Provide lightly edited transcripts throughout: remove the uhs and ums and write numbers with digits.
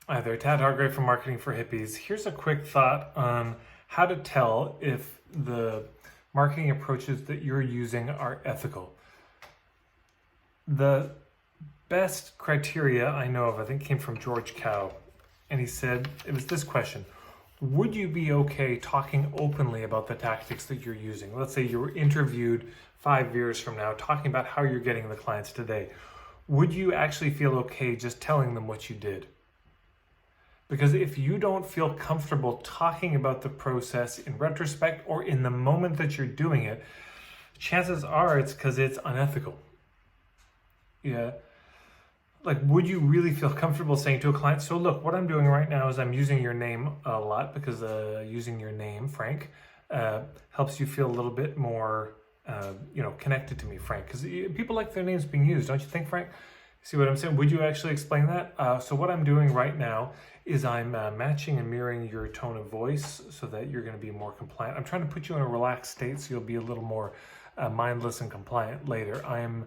Hi there, Tad Hargrave from Marketing for Hippies. Here's a quick thought on how to tell if the marketing approaches that you're using are ethical. The best criteria I know of, I think, came from George Cao, and he said, it was this question: would you be okay talking openly about the tactics that you're using? Let's say you were interviewed 5 years from now talking about how you're getting the clients today. Would you actually feel okay just telling them what you did? Because if you don't feel comfortable talking about the process in retrospect or in the moment that you're doing it, chances are it's because it's unethical. Yeah. Like, would you really feel comfortable saying to a client, so look, what I'm doing right now is I'm using your name a lot because using your name, Frank, helps you feel a little bit more, connected to me, Frank. Because people like their names being used, don't you think, Frank? See what I'm saying? Would you actually explain that? So what I'm doing right now is I'm matching and mirroring your tone of voice so that you're going to be more compliant. I'm trying to put you in a relaxed state so you'll be a little more mindless and compliant later. I'm,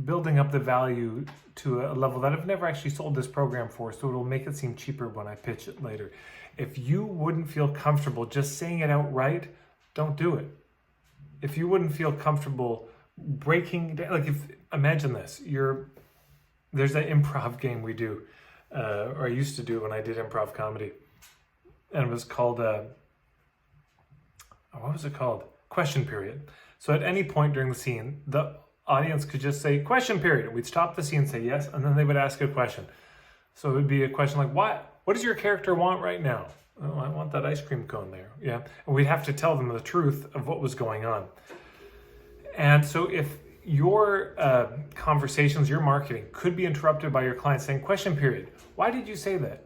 building up the value to a level that I've never actually sold this program for, so it'll make it seem cheaper when I pitch it later. If you wouldn't feel comfortable just saying it outright, don't do it. If you wouldn't feel comfortable breaking down, like, imagine this, there's that improv game we do, or I used to do when I did improv comedy, and it was called what was it called? Question period. So at any point during the scene, the audience could just say question period. We'd stop the scene, say yes, and then they would ask a question. So it would be a question like, what does your character want right now? Oh, I want that ice cream cone there. Yeah. And we'd have to tell them the truth of what was going on. And so if your conversations, your marketing could be interrupted by your client saying, question period, why did you say that?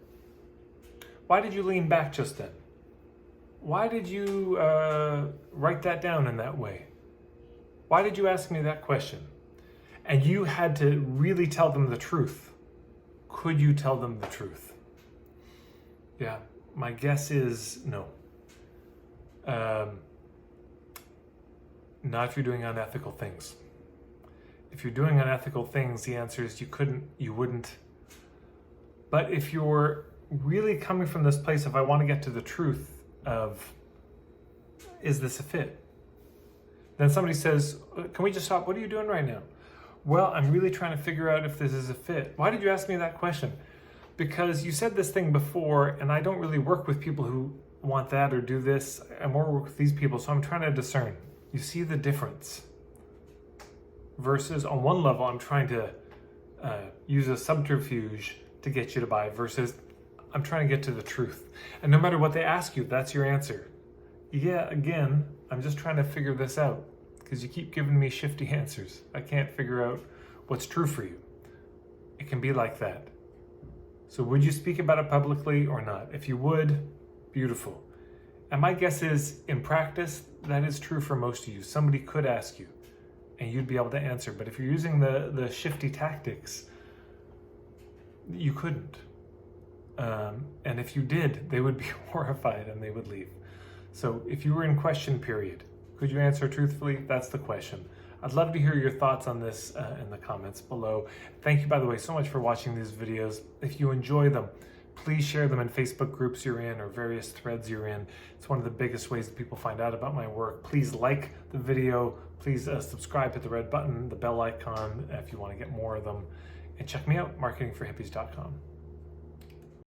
Why did you lean back just then? Why did you write that down in that way? Why did you ask me that question? And you had to really tell them the truth. Could you tell them the truth? Yeah, my guess is no. Not if you're doing unethical things. If you're doing unethical things, the answer is you wouldn't. But if you're really coming from this place of, I want to get to the truth of, is this a fit? Then somebody says, can we just stop? What are you doing right now? Well, I'm really trying to figure out if this is a fit. Why did you ask me that question? Because you said this thing before, and I don't really work with people who want that or do this. I more work with these people, so I'm trying to discern. You see the difference? Versus on one level, I'm trying to use a subterfuge to get you to buy, versus I'm trying to get to the truth. And no matter what they ask you, that's your answer. Yeah, again, I'm just trying to figure this out because you keep giving me shifty answers. I can't figure out what's true for you. It can be like that. So would you speak about it publicly or not? If you would, beautiful. And my guess is, in practice, that is true for most of you. Somebody could ask you and you'd be able to answer. But if you're using the shifty tactics, you couldn't. And if you did, they would be horrified and they would leave. So if you were in question period, could you answer truthfully? That's the question. I'd love to hear your thoughts on this in the comments below. Thank you, by the way, so much for watching these videos. If you enjoy them, please share them in Facebook groups you're in or various threads you're in. It's one of the biggest ways that people find out about my work. Please like the video. Please subscribe, hit the red button, the bell icon if you want to get more of them. And check me out, marketingforhippies.com.